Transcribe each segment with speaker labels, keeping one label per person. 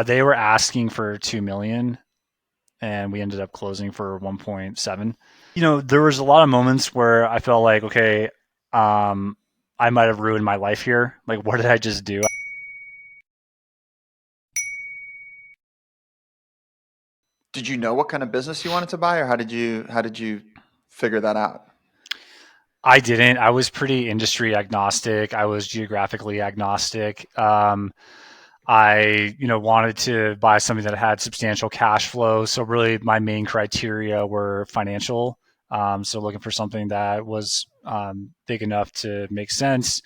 Speaker 1: They were asking for 2 million and we ended up closing for 1.7. There was a lot of moments where I felt like, okay, um, I might have ruined my life here. Like, what did I just do?
Speaker 2: Did you know what kind of business you wanted to buy, or how did you figure that out?
Speaker 1: I didn't. I was pretty industry agnostic. I was geographically agnostic. I wanted to buy something that had substantial cash flow. So really, my main criteria were financial. So looking for something that was big enough to make sense.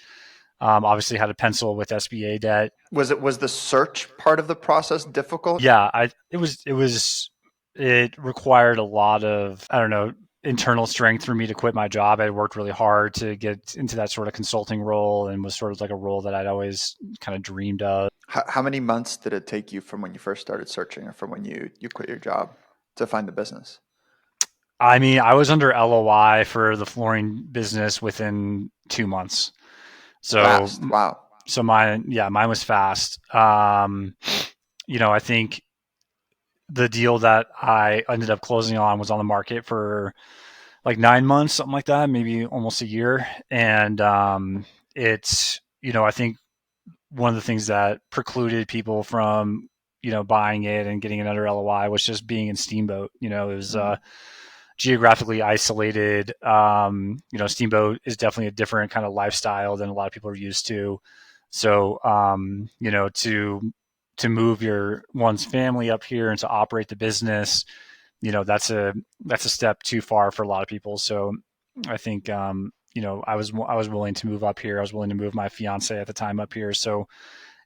Speaker 1: Obviously, had a pencil with SBA debt.
Speaker 2: Was the search part of the process difficult?
Speaker 1: Yeah, it required a lot of, I don't know, internal strength for me to quit my job. I worked really hard to get into that sort of consulting role and was sort of like a role that I'd always kind of dreamed of.
Speaker 2: How many months did it take you from when you first started searching, or from when you quit your job, to find the business?
Speaker 1: I mean, I was under LOI for the flooring business within 2 months. So,
Speaker 2: Fast. Wow.
Speaker 1: mine was fast. I think the deal that I ended up closing on was on the market for like 9 months, something like that, maybe almost a year. And I think one of the things that precluded people from, buying it and getting it under LOI was just being in Steamboat. It was
Speaker 2: Mm.
Speaker 1: geographically isolated. Steamboat is definitely a different kind of lifestyle than a lot of people are used to. So, to move your one's family up here and to operate the business, that's a step too far for a lot of people. So I think I was willing to move up here. I was willing to move my fiance at the time up here. So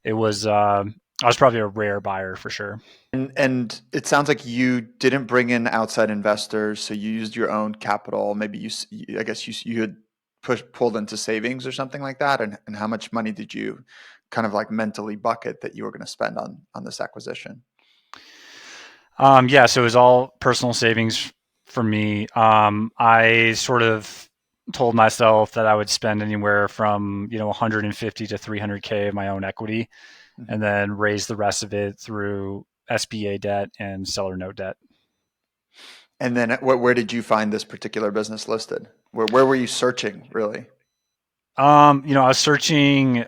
Speaker 1: it was I was probably a rare buyer for sure.
Speaker 2: And it sounds like you didn't bring in outside investors, so you used your own capital. Maybe I guess you had pulled into savings or something like that. And how much money did you kind of like mentally bucket that you were going to spend on this acquisition?
Speaker 1: Yeah, so it was all personal savings for me. I sort of told myself that I would spend anywhere from 150 to 300K of my own equity,
Speaker 2: Mhm.
Speaker 1: and then raise the rest of it through SBA debt and seller note debt.
Speaker 2: And then where did you find this particular business listed? Where were you searching, really?
Speaker 1: I was searching,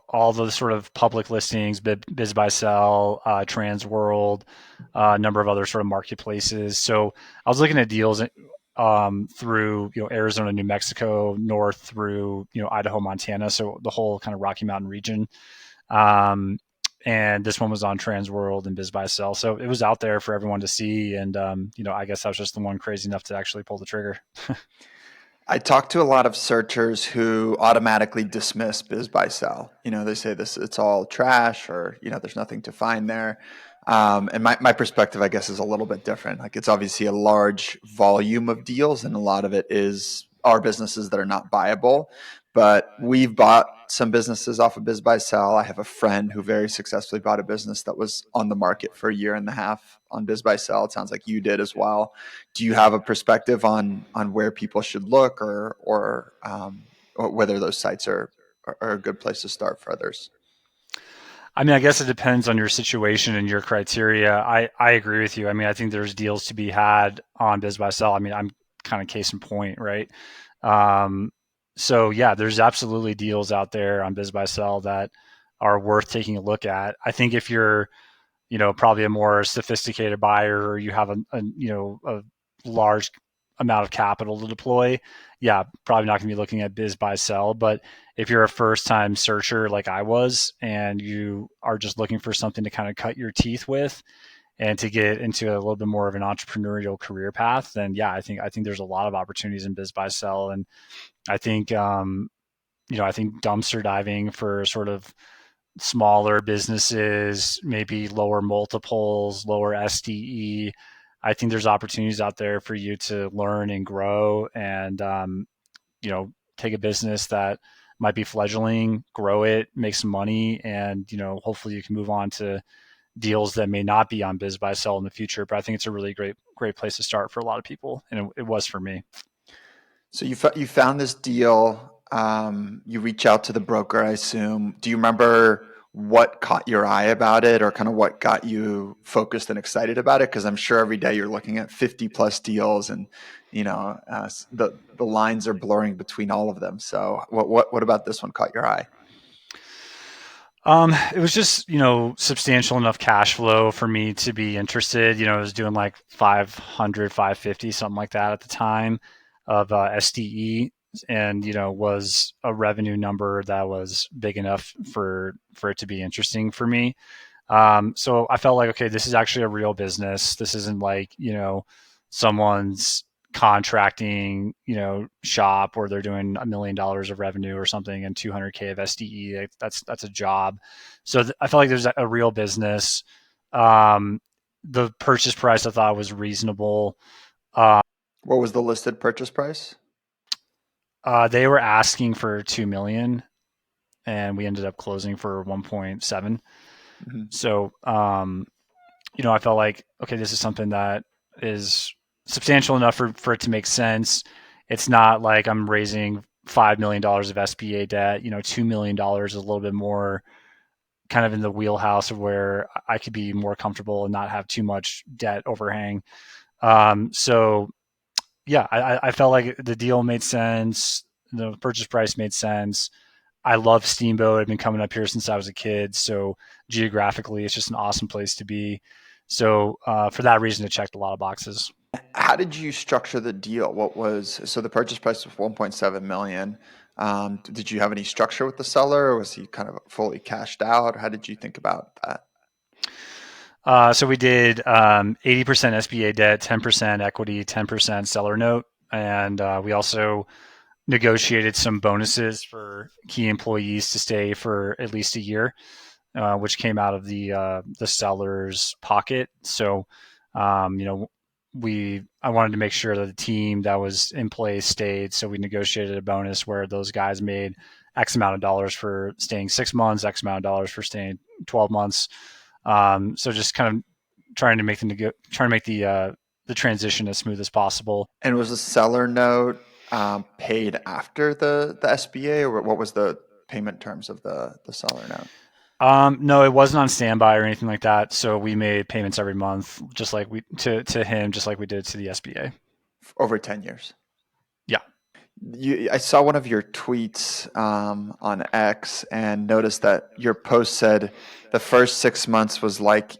Speaker 1: all the sort of public listings, Biz by Sell, Trans World, a number of other sort of marketplaces. So I was looking at deals through, Arizona, New Mexico, north through, Idaho, Montana. So the whole kind of Rocky Mountain region. Um, and this one was on Trans World and Biz by Sell. So it was out there for everyone to see. And, I guess I was just the one crazy enough to actually pull the trigger.
Speaker 2: I talk to a lot of searchers who automatically dismiss Biz by Sell. They say this it's all trash, or there's nothing to find there. And my perspective, I guess, is a little bit different. Like, it's obviously a large volume of deals, and a lot of it are businesses that are not viable. But we've bought some businesses off of Biz by Sell. I have a friend who very successfully bought a business that was on the market for a year and a half on Biz by Sell. It sounds like you did as well. Do you have a perspective on where people should look, or whether those sites are a good place to start for others?
Speaker 1: I mean, I guess it depends on your situation and your criteria. I agree with you. I mean, I think there's deals to be had on Biz by Sell. I mean, I'm kind of case in point, right? Um, so yeah, there's absolutely deals out there on Biz by Sell that are worth taking a look at. I think if you're, probably a more sophisticated buyer, or you have a large amount of capital to deploy, yeah, probably not going to be looking at Biz by Sell. But if you're a first time searcher like I was, and you are just looking for something to kind of cut your teeth with and to get into a little bit more of an entrepreneurial career path, then yeah, I think there's a lot of opportunities in Biz by Sell. And I think I think dumpster diving for sort of smaller businesses, maybe lower multiples, lower SDE. I think there's opportunities out there for you to learn and grow, and take a business that might be fledgling, grow it, make some money, and hopefully you can move on to deals that may not be on Biz by Sell in the future. But I think it's a really great place to start for a lot of people, and it was for me.
Speaker 2: So you found this deal. You reach out to the broker, I assume. Do you remember what caught your eye about it, or kind of what got you focused and excited about it? Because I'm sure every day you're looking at 50 plus deals, and the lines are blurring between all of them. So what about this one caught your eye?
Speaker 1: It was just, substantial enough cash flow for me to be interested. I was doing like 500, 550, something like that at the time of SDE, and, was a revenue number that was big enough for it to be interesting for me. So I felt like, okay, this is actually a real business. This isn't like, someone's contracting, shop where they're doing $1 million of revenue or something and 200K of SDE. Like, that's a job. So I felt like there's a real business. Um, the purchase price I thought was reasonable. Uh,
Speaker 2: What was the listed purchase price?
Speaker 1: they were asking for 2 million, and we ended up closing for 1.7.
Speaker 2: Mhm.
Speaker 1: So I felt like, okay, this is something that is substantial enough for it to make sense. It's not like I'm raising $5 million of SBA debt. $2 million is a little bit more kind of in the wheelhouse of where I could be more comfortable and not have too much debt overhang. So yeah, I felt like the deal made sense. The purchase price made sense. I love Steamboat. I've been coming up here since I was a kid. So geographically, it's just an awesome place to be. So for that reason, it checked a lot of boxes.
Speaker 2: How did you structure the deal? So the purchase price was 1.7 million. Did you have any structure with the seller, or was he kind of fully cashed out? How did you think about that?
Speaker 1: So we did 80% SBA debt, 10% equity, 10% seller note. And we also negotiated some bonuses for key employees to stay for at least a year, which came out of the seller's pocket. So, um, you know, I wanted to make sure that the team that was in place stayed. So we negotiated a bonus where those guys made X amount of dollars for staying 6 months, X amount of dollars for staying 12 months. So just kind of trying to make the transition as smooth as possible.
Speaker 2: And was the seller note paid after the SBA, or what was the payment terms of the seller note?
Speaker 1: No, it wasn't on standby or anything like that. So we made payments every month, just like we to him, just like we did to the SBA.
Speaker 2: Over 10 years.
Speaker 1: Yeah.
Speaker 2: I saw one of your tweets on X and noticed that your post said the first 6 months was like,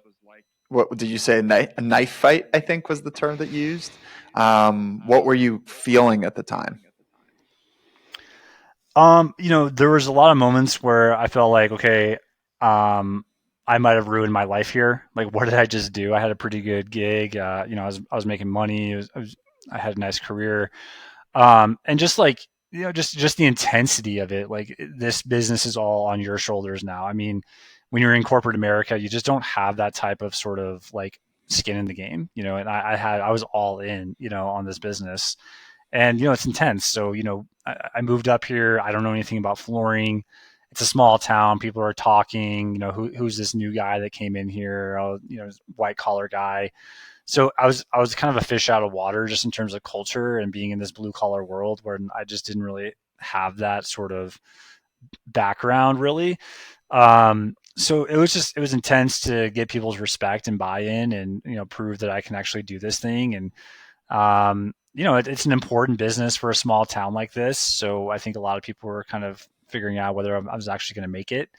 Speaker 2: what did you say? A knife fight, I think was the term that you used. What were you feeling at the time?
Speaker 1: There was a lot of moments where I felt like, okay, um, I might have ruined my life here. Like, what did I just do? I had a pretty good gig. I was making money. I had a nice career. And just like, just the intensity of it. Like, this business is all on your shoulders now. I mean, when you're in corporate America, you just don't have that type of sort of like skin in the game, and I was all in, on this business, and it's intense. So I moved up here. I don't know anything about flooring. It's a small town. People are talking. Who's this new guy that came in here? Oh, white collar guy. So I was kind of a fish out of water just in terms of culture and being in this blue collar world where I just didn't really have that sort of background really. So it was intense to get people's respect and buy in, and prove that I can actually do this thing. And it's an important business for a small town like this. So I think a lot of people were kind of figuring out whether I was actually going to make it.